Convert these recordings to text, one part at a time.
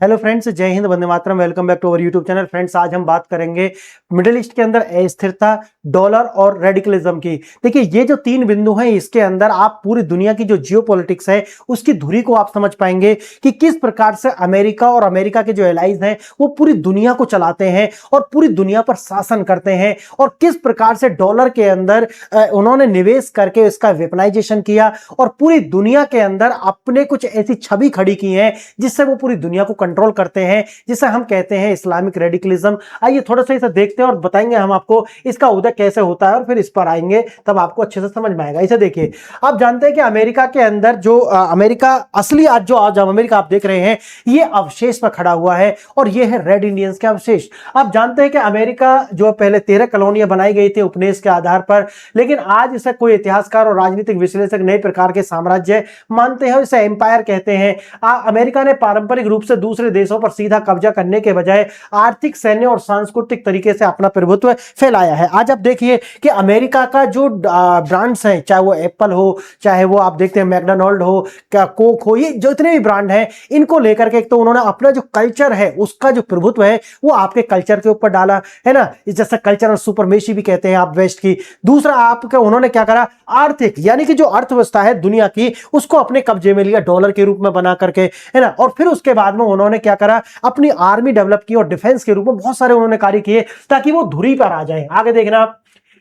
Hello friends, जय हिंद, वंदे मातरम। Welcome back to our YouTube channel. Friends, आज हम बात करेंगे मिडिल ईस्ट के अंदर अस्थिरता, डॉलर और रेडिकलिज्म की। देखिए, ये जो तीन बिंदु हैं, इसके अंदर आप पूरी दुनिया की जो जियोपॉलिटिक्स है उसकी धुरी को आप समझ पाएंगे कि किस प्रकार से अमेरिका और अमेरिका के जो एलाइज हैं वो पूरी दुनिया को चलाते हैं और पूरी दुनिया पर शासन करते हैं, और किस प्रकार से डॉलर के अंदर उन्होंने निवेश करके इसका वेपनाइजेशन किया और पूरी दुनिया के अंदर अपने कुछ ऐसी छवि खड़ी की है जिससे वो पूरी दुनिया को कंट्रोल करते हैं, जिसे हम कहते हैं इस्लामिक रेडिकलिज्म। आइए थोड़ा सा इसे देखते हैं और बताएंगे हम आपको इसका उदय कैसे होता है, और फिर इस पर आएंगे तब आपको अच्छे से समझ में आएगा। इसे देखिए, आप जानते हैं कि अमेरिका के अंदर जो अमेरिका असली आज अमेरिका आप देख रहे हैं, ये अवशेष पर खड़ा हुआ है और ये है रेड इंडियंस के अवशेष। आप जानते हैं कि अमेरिका जो पहले 13 कॉलोनियां बनाई गई थी उपनिवेश के आधार पर, लेकिन आज इसे कोई इतिहासकार और राजनीतिक विश्लेषक नए प्रकार के साम्राज्य मानते हैं, इसे एम्पायर कहते हैं। अमेरिका ने पारंपरिक रूप से दूसरे देशों पर सीधा कब्जा करने के बजाय आर्थिक, सैन्य और सांस्कृतिक तरीके से अपना प्रभुत्व फैलाया है। आज आप देखिए कि अमेरिका का जो ब्रांड्स हैं, चाहे वो एप्पल हो, चाहे वो आप देखते हैं मैकडॉनल्ड हो, क्या कोक हो, ये जो इतने भी ब्रांड हैं, इनको लेकर के एक तो उन्होंने अपना जो कल्चर है उसका जो प्रभुत्व है वो आपके कल्चर के ऊपर डाला है ना, जैसे कल्चरल सुपरमेसी भी कहते हैं आप वेस्ट की। दूसरा, आपके उन्होंने क्या करा, आर्थिक यानी कि जो अर्थव्यवस्था है दुनिया की उसको अपने कब्जे में लिया डॉलर के रूप में बना करके, है ना। और फिर उसके बाद में उन्होंने क्या करा, अपनी आर्मी डेवलप की और डिफेंस के रूप में बहुत सारे उन्होंने कार्य किए ताकि वो धुरी पर आ जाए। आगे देखना आप,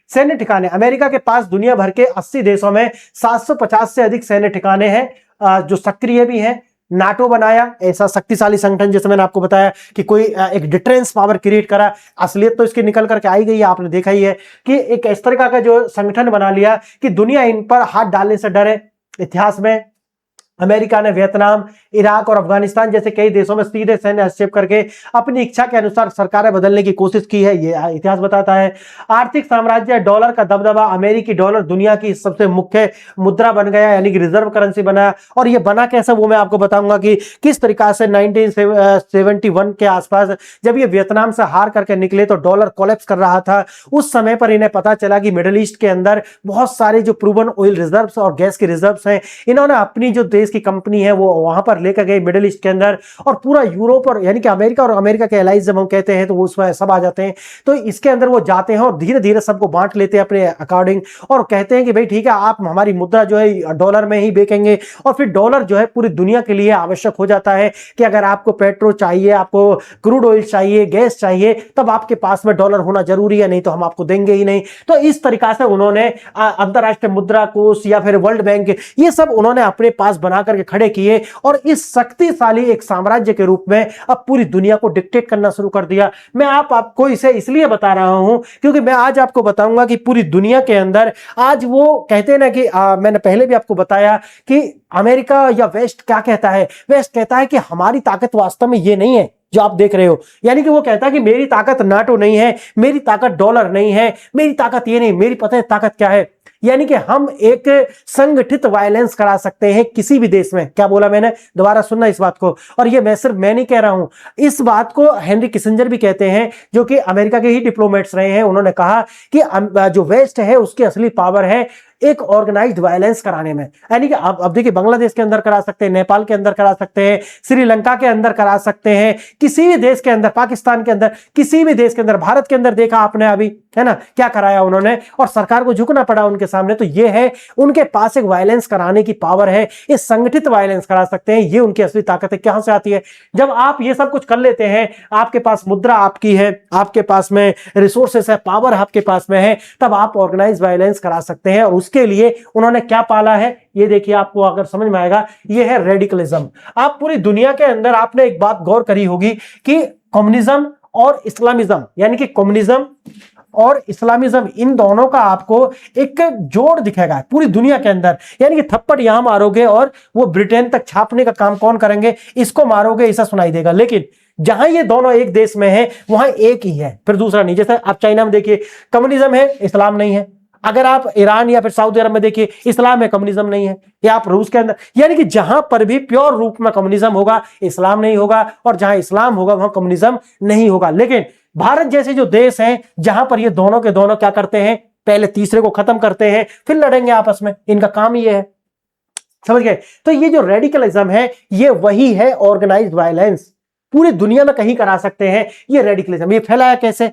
सैन्य ठिकाने, अमेरिका के पास दुनिया भर के 80 देशों में 750 से अधिक सैन्य ठिकाने हैं जो सक्रिय भी हैं। नाटो बनाया, ऐसा शक्तिशाली संगठन, जैसे मैंने आपको बताया कि कोई एक डिफरेंस पावर क्रिएट करा। असलियत तो इसकी निकल करके आई गई है, आपने देखा ही है कि एक इस तरह का जो संगठन बना लिया कि दुनिया इन पर हाथ डालने से डरे। इतिहास में अमेरिका ने वियतनाम, इराक और अफगानिस्तान जैसे कई देशों में सीधे सैन्य हस्तक्षेप करके अपनी इच्छा के अनुसार सरकारें बदलने की कोशिश की है, ये इतिहास बताता है। आर्थिक साम्राज्य, डॉलर का दबदबा, अमेरिकी डॉलर दुनिया की सबसे मुख्य मुद्रा बन गया, यानी कि रिजर्व करेंसी बना। और ये बना कैसे वो मैं आपको बताऊंगा कि किस तरीका से 1971 के आसपास जब ये वियतनाम से हार करके निकले तो डॉलर कोलैप्स कर रहा था। उस समय पर इन्हें पता चला कि मिडिल ईस्ट के अंदर बहुत सारे जो प्रूवन ऑयल रिजर्व्स और गैस के रिजर्व्स हैं, इन्होंने अपनी जो देश की कंपनी है वो वहां पर लेकर गए मिडिल ईस्ट के अंदर, और पूरा यूरोप और यानी कि अमेरिका और अमेरिका के एलाइज जब हम कहते हैं तो वो उसमें सब आ जाते हैं। तो इसके अंदर वो जाते हैं और धीरे धीरे सबको बांट लेते हैं अपने अकॉर्डिंग, और कहते हैं कि भाई ठीक है, आप हमारी मुद्रा जो है डॉलर में ही बेचेंगे। और फिर डॉलर जो है पूरी दुनिया के लिए आवश्यक हो जाता है कि अगर आपको पेट्रोल चाहिए, आपको क्रूड ऑयल चाहिए, गैस चाहिए, तब आपके पास में डॉलर होना जरूरी है, नहीं तो हम आपको देंगे ही नहीं। तो इस तरीका से उन्होंने अंतरराष्ट्रीय मुद्रा कोष या फिर वर्ल्ड बैंक, ये सब उन्होंने अपने पास बना करके खड़े किए और इस शक्तिशाली एक साम्राज्य के रूप में अब पूरी दुनिया को डिक्टेट करना शुरू कर दिया। मैं आपको इसे इसलिए बता रहा हूं क्योंकि मैं आज आपको बताऊंगा कि पूरी दुनिया के अंदर आज वो कहते हैं ना कि मैंने पहले भी आपको बताया कि अमेरिका या वेस्ट क्या कहता है, वेस्ट कहता है कि हमारी ताकत वास्तव में ये नहीं है जो आप देख रहे हो। यानी कि वो कहता है कि मेरी ताकत नाटो नहीं है, मेरी ताकत डॉलर नहीं है, मेरी ताकत ये नहीं, मेरी पता है ताकत क्या है, यानी कि हम एक संगठित वायलेंस करा सकते हैं किसी भी देश में। क्या बोला मैंने, दोबारा सुनना इस बात को। और ये मैं सिर्फ मैं नहीं कह रहा हूं, इस बात को हेनरी किसिंजर भी कहते हैं, जो कि अमेरिका के ही डिप्लोमेट्स रहे हैं। उन्होंने कहा कि जो वेस्ट है उसकी असली पावर है एक ऑर्गेनाइज्ड वायलेंस कराने में। यानी कि अब देखिए, बांग्लादेश के अंदर करा सकते हैं, नेपाल के अंदर करा सकते हैं, श्रीलंका के अंदर करा सकते हैं, किसी भी देश के अंदर, पाकिस्तान के अंदर, किसी भी देश के अंदर, भारत के अंदर देखा आपने अभी, है ना, क्या कराया उन्होंने, और सरकार को झुकना पड़ा उनके सामने। तो ये है, उनके पास एक वायलेंस कराने की पावर है, ये संगठित वायलेंस करा सकते हैं, ये उनकी असली ताकत है। कहां से आती है, जब आप ये सब कुछ कर लेते हैं, आपके पास मुद्रा आपकी है, आपके पास में रिसोर्सेस है, पावर आपके पास में है, तब आप ऑर्गेनाइज वायलेंस करा सकते हैं। और उसके लिए उन्होंने क्या पाला है, ये देखिए, आपको अगर समझ में आएगा, ये है रेडिकलिज्म। आप पूरी दुनिया के अंदर आपने एक बात गौर करी होगी कि कम्युनिज्म और इस्लामिज्म, यानी कि कम्युनिज्म और इस्लामिज्म, इन दोनों का आपको एक जोड़ दिखेगा पूरी दुनिया के अंदर। यानी कि थप्पड़ यहां मारोगे और वो ब्रिटेन तक छापने का काम कौन करेंगे, इसको मारोगे, ऐसा सुनाई देगा। लेकिन जहां ये दोनों एक देश में है वहां एक ही है, फिर दूसरा नहीं। जैसे आप चाइना में देखिए, कम्युनिज्म है, इस्लाम नहीं है। अगर आप ईरान या फिर सऊदी अरब में देखिए, इस्लाम है, कम्युनिज्म नहीं है। या आप रूस के अंदर, यानी कि जहां पर भी प्योर रूप में कम्युनिज्म होगा, इस्लाम नहीं होगा, और जहां इस्लाम होगा वहां कम्युनिज्म नहीं होगा। लेकिन भारत जैसे जो देश हैं, जहां पर ये दोनों के दोनों क्या करते हैं, पहले तीसरे को खत्म करते हैं, फिर लड़ेंगे आपस में, इनका काम ये है। समझ गए। तो ये जो रेडिकलिज्म है ये वही है ऑर्गेनाइज्ड वायलेंस। पूरी दुनिया में कहीं करा सकते हैं ये रेडिकलिज्म। ये फैलाया कैसे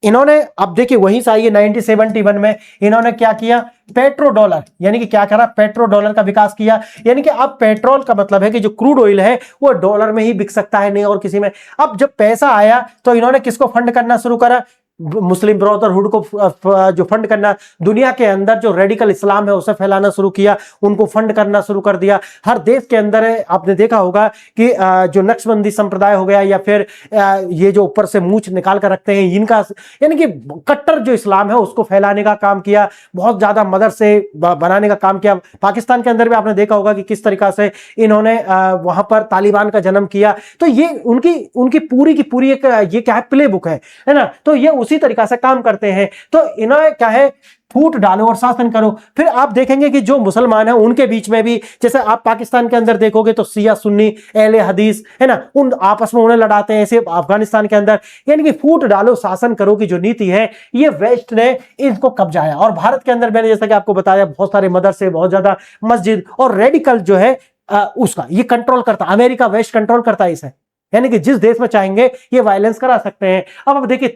इन्होंने, अब देखिए वहीं से आइए 1971 में इन्होंने क्या किया, पेट्रो डॉलर यानी कि क्या करा, पेट्रो डॉलर का विकास किया। यानी कि अब पेट्रोल का मतलब है कि जो क्रूड ऑयल है वो डॉलर में ही बिक सकता है, नहीं और किसी में। अब जब पैसा आया तो इन्होंने किसको फंड करना शुरू करा, मुस्लिम ब्रदरहुड को जो फंड करना, दुनिया के अंदर जो रेडिकल इस्लाम है उसे फैलाना शुरू किया, उनको फंड करना शुरू कर दिया। हर देश के अंदर आपने देखा होगा कि जो नक्शबंदी संप्रदाय हो गया या फिर ये जो ऊपर से मूंछ निकाल कर रखते हैं इनका, यानी कि कट्टर जो इस्लाम है उसको फैलाने का काम किया, बहुत ज्यादा मदरसे बनाने का काम किया। पाकिस्तान के अंदर भी आपने देखा होगा कि किस तरीका से इन्होंने वहां पर तालिबान का जन्म किया। तो ये उनकी पूरी की पूरी एक ये क्या है, प्ले बुक है ना। तो ये उसी तरीका से काम करते हैं। तो इन्हें क्या है, फूट डालो और शासन करो। फिर आप देखेंगे कि जो मुसलमान हैं उनके बीच में भी, जैसे आप पाकिस्तान के अंदर देखोगे तो शिया सुन्नी अहले हदीस है ना, उन आपस में उन्हें लड़ाते हैं, ऐसे अफगानिस्तान के अंदर। यानी कि फूट डालो शासन करो की जो नीति है ये वेस्ट ने इसको कब्जाया। और भारत के अंदर मैंने जैसा कि आपको बताया बहुत सारे मदरसे, बहुत ज्यादा मस्जिद और रेडिकल जो है उसका ये कंट्रोल करता, अमेरिका वेस्ट कंट्रोल करता है इसे। यानी कि जिस देश में चाहेंगे ये वायलेंस करा सकते हैं। अब देखिए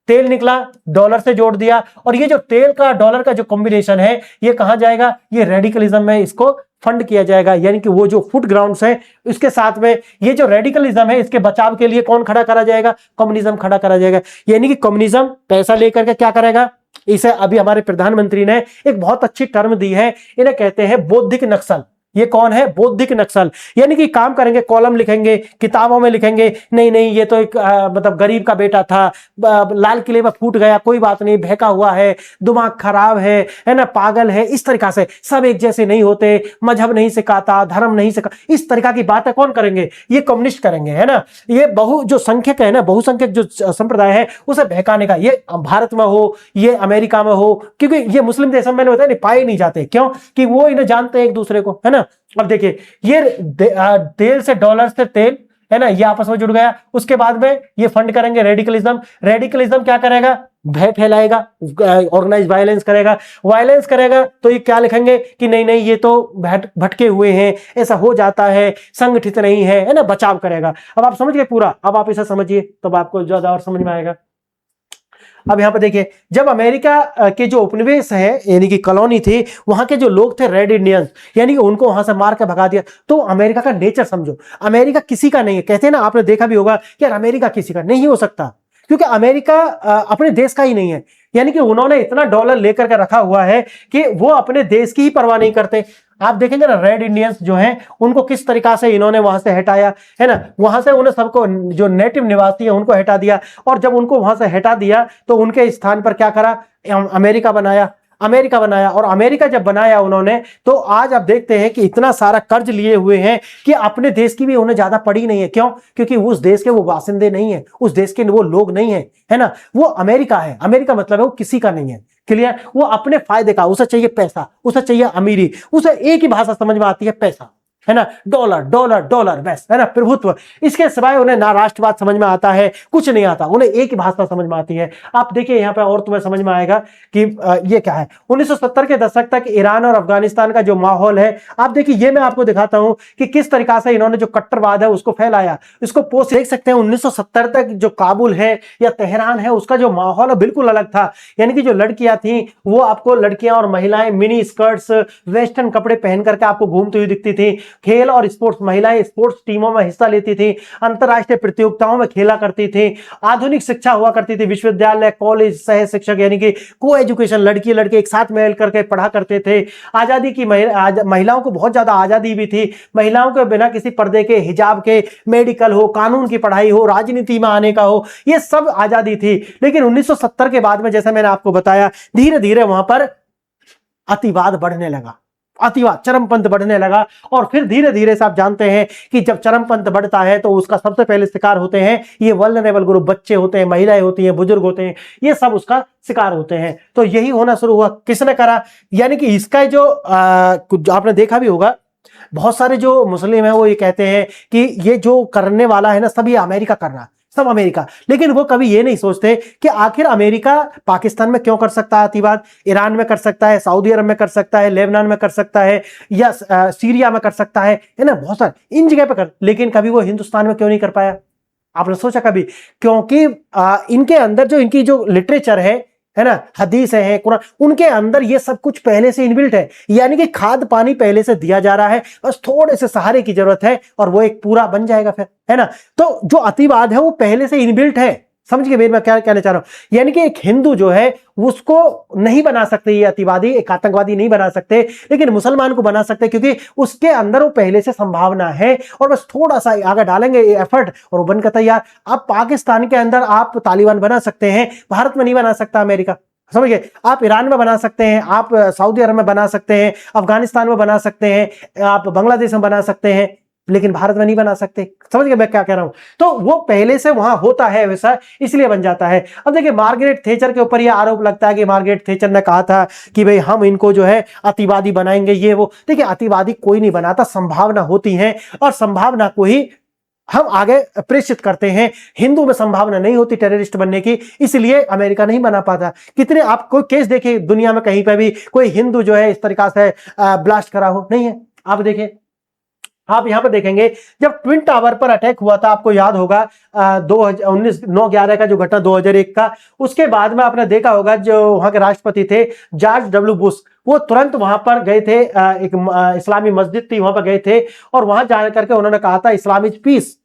तेल निकला, डॉलर से जोड़ दिया, और ये जो तेल का डॉलर का जो कॉम्बिनेशन है ये कहां जाएगा, ये रेडिकलिज्म में इसको फंड किया जाएगा। यानी कि वो जो फुट ग्राउंड्स है इसके साथ में ये जो रेडिकलिज्म है इसके बचाव के लिए कौन खड़ा करा जाएगा, कम्युनिज्म खड़ा करा जाएगा। यानी कि कम्युनिज्म पैसा लेकर के क्या करेगा, इसे अभी हमारे प्रधानमंत्री ने एक बहुत अच्छी टर्म दी है, इन्हें कहते हैं बौद्धिक नक्सल। ये कौन है, बौद्धिक नक्सल। यानी कि काम करेंगे, कॉलम लिखेंगे, किताबों में लिखेंगे, नहीं नहीं ये तो एक मतलब गरीब का बेटा था, लाल किले में फूट गया, कोई बात नहीं, बहका हुआ है, दिमाग खराब है ना, पागल है। इस तरीका से सब एक जैसे नहीं होते, मजहब नहीं सिखाता, धर्म नहीं सिखा, इस तरीका की बातें कौन करेंगे, ये कम्युनिस्ट करेंगे, है ना। ये जो संख्यक है ना, बहुसंख्यक जो संप्रदाय है उसे बहकाने का, ये भारत में हो, ये अमेरिका में हो, क्योंकि ये मुस्लिम देशों में होता है नहीं, पाए नहीं जाते, क्यों कि वो इन्हें जानते हैं एक दूसरे को, है ना। अब देखिए ये तेल से, डॉलर से तेल है ना, ये आपस में जुड़ गया। उसके बाद में ये फंड करेंगे रेडिकलिज्म। रेडिकलिज्म क्या करेगा, भय फैलाएगा, ऑर्गेनाइज वायलेंस करेगा। तो ये क्या लिखेंगे कि नहीं नहीं ये तो भटके हुए हैं, ऐसा हो जाता है, संगठित नहीं है ना, बचाव करेगा। अब आप समझ गए पूरा, अब आप इसे समझिए तब आपको ज्यादा और समझ में आएगा। अब यहां पर देखिए, जब अमेरिका के जो उपनिवेश है यानी कि कॉलोनी थी, वहां के जो लोग थे रेड इंडियंस, यानी कि उनको वहां से मार के भगा दिया। तो अमेरिका का नेचर समझो, अमेरिका किसी का नहीं है। कहते हैं ना, आपने देखा भी होगा कि यार अमेरिका किसी का नहीं हो सकता, क्योंकि अमेरिका अपने देश का ही नहीं है। यानी कि उन्होंने इतना डॉलर लेकर के रखा हुआ है कि वो अपने देश की ही परवाह नहीं करते। आप देखेंगे ना, रेड इंडियंस जो हैं उनको किस तरीका से इन्होंने वहां से हटाया, है ना। वहां से उन्हें सबको, जो नेटिव निवासी है उनको हटा दिया, और जब उनको वहां से हटा दिया तो उनके स्थान पर क्या करा, अमेरिका बनाया। और अमेरिका जब बनाया उन्होंने, तो आज आप देखते हैं कि इतना सारा कर्ज लिए हुए हैं कि अपने देश की भी उन्हें ज्यादा पड़ी नहीं है। क्यों, क्योंकि उस देश के वो बासिंदे नहीं है, उस देश के वो लोग नहीं है, है ना। वो अमेरिका है, अमेरिका मतलब है वो किसी का नहीं है। क्लियर, वो अपने फायदे का, उसे चाहिए पैसा, उसे चाहिए अमीरी, उसे एक ही भाषा समझ में आती है, पैसा, है ना। डॉलर डॉलर डॉलर, बस, है ना, प्रभुत्व। इसके सिवाय उन्हें ना राष्ट्रवाद समझ में आता है, कुछ नहीं आता, उन्हें एक ही भाषा समझ में आती है। आप देखिए यहाँ पे और तुम्हें समझ में आएगा कि ये क्या है। 1970 के दशक तक ईरान और अफगानिस्तान का जो माहौल है, आप देखिए, ये मैं आपको दिखाता हूं कि किस तरीका से इन्होंने जो कट्टरवाद है उसको फैलाया, इसको पोस्ट देख सकते हैं। 1970 तक जो काबुल है या तेहरान है उसका जो माहौल बिल्कुल अलग था। यानी कि जो लड़कियां थी वो आपको, लड़कियां और महिलाएं मिनी स्कर्ट्स, वेस्टर्न कपड़े पहन करके आपको घूमती हुई दिखती थी। खेल और स्पोर्ट्स, महिलाएं स्पोर्ट्स टीमों में हिस्सा लेती थी, अंतरराष्ट्रीय प्रतियोगिताओं में खेला करती थी, आधुनिक शिक्षा हुआ करती थी, विश्वविद्यालय, कॉलेज, सह शिक्षक यानी कि को एजुकेशन, लड़की लड़के एक साथ मिल करके पढ़ा करते थे। आजादी की महिलाओं को बहुत ज्यादा आजादी भी थी। महिलाओं के बिना किसी पर्दे के, हिजाब के, मेडिकल हो, कानून की पढ़ाई हो, राजनीति में आने का हो, ये सब आजादी थी। लेकिन 1970 के बाद में, जैसा मैंने आपको बताया, धीरे धीरे वहां पर अतिवाद बढ़ने लगा, अतिवाद, चरमपंथ बढ़ने लगा। और फिर धीरे धीरे से आप जानते हैं कि जब चरमपंथ बढ़ता है तो उसका सबसे पहले शिकार होते हैं ये वल्नरेबल ग्रुप, बच्चे होते हैं, महिलाएं होती हैं, बुजुर्ग होते हैं, ये सब उसका शिकार होते हैं। तो यही होना शुरू हुआ, किसने करा, यानी कि इसका जो आपने देखा भी होगा, बहुत सारे जो मुस्लिम है वो ये कहते हैं कि ये जो करने वाला है ना, सब ये अमेरिका कर रहा, सब अमेरिका। लेकिन वो कभी ये नहीं सोचते कि आखिर अमेरिका पाकिस्तान में क्यों कर सकता है अतिवाद, ईरान में कर सकता है, सऊदी अरब में कर सकता है, लेबनान में कर सकता है, या सीरिया में कर सकता है ना, बहुत सारे इन जगह पे कर, लेकिन कभी वो हिंदुस्तान में क्यों नहीं कर पाया। आपने सोचा कभी? क्योंकि इनके अंदर जो इनकी जो लिटरेचर है ना, हदीस है, कुरान, उनके अंदर ये सब कुछ पहले से इनबिल्ट है। यानी कि खाद पानी पहले से दिया जा रहा है, बस थोड़े से सहारे की जरूरत है और वो एक पूरा बन जाएगा फिर, है ना। तो जो अतिवाद है वो पहले से इनबिल्ट है। समझ गए मैं क्या कहना चाह रहा हूं? यानी कि एक हिंदू जो है उसको नहीं बना सकते, ये अतिवादी, एक आतंकवादी नहीं बना सकते, लेकिन मुसलमान को बना सकते, क्योंकि उसके अंदर वो पहले से संभावना है और बस थोड़ा सा आगे डालेंगे एफर्ट और वो बनकर तैयार। आप पाकिस्तान के अंदर आप तालिबान बना सकते हैं, भारत में नहीं बना सकता अमेरिका। समझ गए? आप ईरान में बना सकते हैं, आप सऊदी अरब में बना सकते हैं, अफगानिस्तान में बना सकते हैं, आप बांग्लादेश में बना सकते हैं, लेकिन भारत में नहीं बना सकते। समझ गए मैं क्या कह रहा हूं? तो वो पहले से वहां होता है वैसा, इसलिए बन जाता है। अब देखिए मार्गरेट थेचर के ऊपर ये आरोप लगता है कि मार्गरेट थेचर ने कहा था कि भाई हम इनको जो है अतिवादी बनाएंगे, ये वो। देखिए अतिवादी कोई नहीं बनाता, संभावना होती है और संभावना को ही हम आगे प्रेषित करते हैं। हिंदू में संभावना नहीं होती टेररिस्ट बनने की, इसलिए अमेरिका नहीं बना पाता। कितने आप कोई केस देखिए दुनिया में कहीं पे भी कोई हिंदू जो है इस तरीका से ब्लास्ट करा हो, नहीं है। आप देखिए, आप यहां पर देखेंगे जब ट्विन टावर पर अटैक हुआ था, आपको याद होगा 2019-9/11 का जो घटना 2001 का, उसके बाद में आपने देखा होगा जो वहां के राष्ट्रपति थे जॉर्ज डब्ल्यू बुश, वो तुरंत वहां पर गए थे, एक इस्लामी मस्जिद थी वहां पर गए थे और वहां जाकर करके उन्होंने कहा था इस्लाम इज पीस,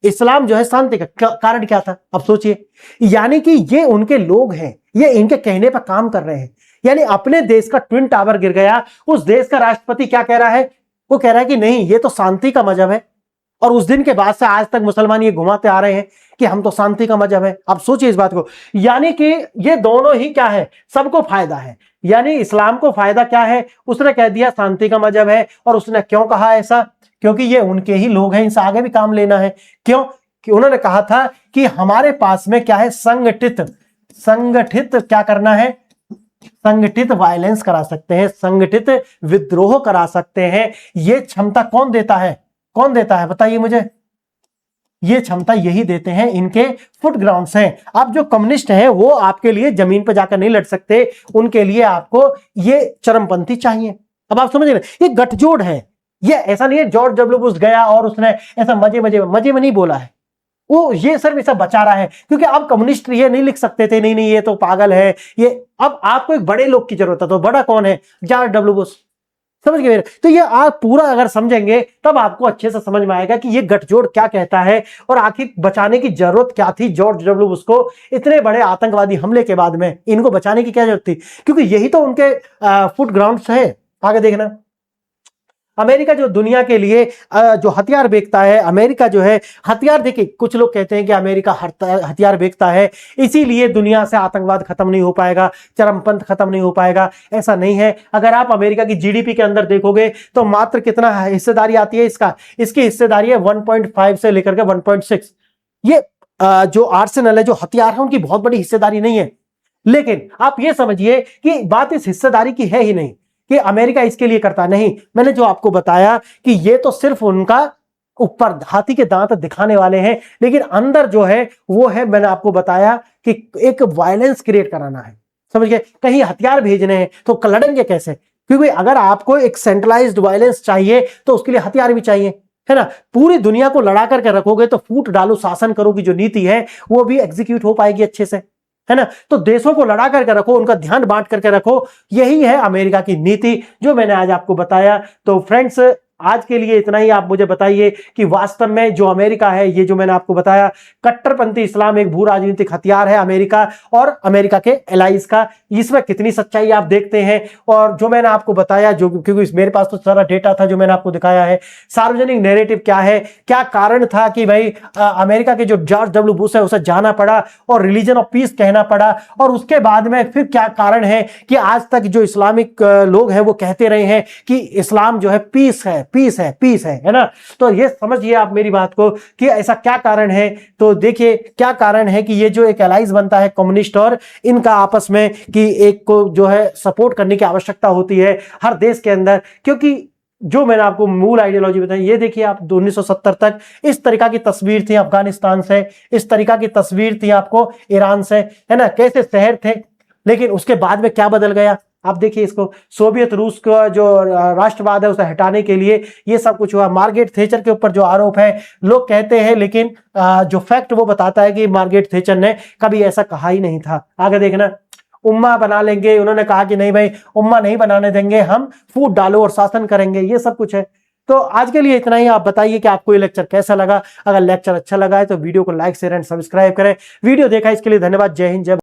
इस्लाम जो है शांति का। कारण क्या था? अब सोचिए, यानी कि ये उनके लोग हैं, ये इनके कहने पर काम कर रहे हैं। यानी अपने देश का ट्विन टावर गिर गया, उस देश का राष्ट्रपति क्या कह रहा है? वो कह रहा है कि नहीं, ये तो शांति का मजहब है। और उस दिन के बाद से आज तक मुसलमान ये घुमाते आ रहे हैं कि हम तो शांति का मजहब है। अब सोचिए इस बात को, यानी कि ये दोनों ही क्या है, सबको फायदा है। यानी इस्लाम को फायदा क्या है? उसने कह दिया शांति का मजहब है। और उसने क्यों कहा ऐसा? क्योंकि ये उनके ही लोग हैं, इनसे आगे भी काम लेना है। क्यों? कि उन्होंने कहा था कि हमारे पास में क्या है, संगठित क्या करना है, संगठित वायलेंस करा सकते हैं, संगठित विद्रोह करा सकते हैं। ये क्षमता कौन देता है? कौन देता है बताइए मुझे? ये क्षमता यही देते हैं, इनके फुट ग्राउंड्स हैं। अब जो कम्युनिस्ट हैं वो आपके लिए जमीन पर जाकर नहीं लड़ सकते, उनके लिए आपको ये चरमपंथी चाहिए। अब आप समझ रहे, ये गठजोड़ है। ये ऐसा नहीं है जॉर्ज डब्ल्यू बुश गया और उसने ऐसा मजे में नहीं बोला है, वो ये सिर्फ ऐसा बचा रहा है क्योंकि अब कम्युनिस्ट ये नहीं लिख सकते थे, नहीं ये तो पागल है ये। अब आपको एक बड़े लोग की जरूरत है, तो बड़ा कौन है? George W Bush. समझ गए मेरे? तो ये आप पूरा अगर समझेंगे तब आपको अच्छे से समझ में आएगा कि ये गठजोड़ क्या कहता है और आखिर बचाने की जरूरत क्या थी जॉर्ज डब्ल्यू बुश को। इतने बड़े आतंकवादी हमले के बाद में इनको बचाने की क्या जरूरत थी? क्योंकि यही तो उनके फुट ग्राउंड्स है। आगे देखना, अमेरिका जो दुनिया के लिए जो हथियार बेचता है, अमेरिका जो है हथियार, देखिए कुछ लोग कहते हैं कि अमेरिका हथियार बेचता है इसीलिए दुनिया से आतंकवाद खत्म नहीं हो पाएगा, चरमपंथ खत्म नहीं हो पाएगा। ऐसा नहीं है। अगर आप अमेरिका की जीडीपी के अंदर देखोगे तो मात्र कितना हिस्सेदारी आती है इसकी हिस्सेदारी है 1.5 से लेकर के 1.6। ये जो आर्सेनल है, जो हथियार है, उनकी बहुत बड़ी हिस्सेदारी नहीं है। लेकिन आप ये समझिए कि बात इस हिस्सेदारी की है ही नहीं कि अमेरिका इसके लिए करता नहीं। मैंने जो आपको बताया कि ये तो सिर्फ उनका ऊपर हाथी के दांत दिखाने वाले हैं, लेकिन अंदर जो है वो है, मैंने आपको बताया कि एक वायलेंस क्रिएट कराना है। समझ गए? कहीं हथियार भेजने हैं तो लड़ेंगे कैसे? क्योंकि अगर आपको एक सेंट्रलाइज्ड वायलेंस चाहिए तो उसके लिए हथियार भी चाहिए, है ना। पूरी दुनिया को लड़ा करके रखोगे तो फूट डालो शासन करो की जो नीति है वो भी एग्जीक्यूट हो पाएगी अच्छे से, है ना। तो देशों को लड़ा करके रखो, उनका ध्यान बांट करके रखो, यही है अमेरिका की नीति जो मैंने आज आपको बताया। तो फ्रेंड्स आज के लिए इतना ही। आप मुझे बताइए कि वास्तव में जो अमेरिका है, ये जो मैंने आपको बताया, कट्टरपंथी इस्लाम एक भू राजनीतिक हथियार है अमेरिका और अमेरिका के एलाइज का, इसमें कितनी सच्चाई आप देखते हैं। और जो मैंने आपको बताया, जो क्योंकि मेरे पास तो सारा डेटा था जो मैंने आपको दिखाया है, सार्वजनिक नैरेटिव क्या है, क्या कारण था कि भाई अमेरिका के जो जॉर्ज डब्ल्यू बुश है उसे जाना पड़ा और रिलीजन ऑफ पीस कहना पड़ा, और उसके बाद में फिर क्या कारण है कि आज तक जो इस्लामिक लोग हैं वो कहते रहे हैं कि इस्लाम जो है पीस है ना। तो ये समझिए आप मेरी बात को कि ऐसा क्या कारण है। तो देखिए क्या कारण है कि ये जो एक एलाइज बनता है कम्युनिस्ट और इनका आपस में, कि एक को जो है सपोर्ट करने की आवश्यकता होती है हर देश के अंदर। क्योंकि जो मैंने आपको मूल आइडियोलॉजी बताई, ये देखिए आप 1970 तक इस तरीका की तस्वीर थी अफगानिस्तान से, इस तरीका की तस्वीर थी आपको ईरान से, है ना, कैसे शहर थे। लेकिन उसके बाद में क्या बदल गया? आप देखिए इसको, सोवियत रूस का जो राष्ट्रवाद है उसे हटाने के लिए ये सब कुछ हुआ। मार्गारेट थैचर के ऊपर जो आरोप है, लोग कहते हैं, लेकिन जो फैक्ट वो बताता है कि मार्गारेट थैचर ने कभी ऐसा कहा ही नहीं था। आगे देखना, उम्मा बना लेंगे, उन्होंने कहा कि नहीं भाई उम्मा नहीं बनाने देंगे, हम फूट डालो और शासन करेंगे, ये सब कुछ है। तो आज के लिए इतना ही। आप बताइए कि आपको ये लेक्चर कैसा लगा। अगर लेक्चर अच्छा लगा है तो वीडियो को लाइक शेयर एंड सब्सक्राइब करें। वीडियो देखा इसके लिए धन्यवाद। जय हिंद, जय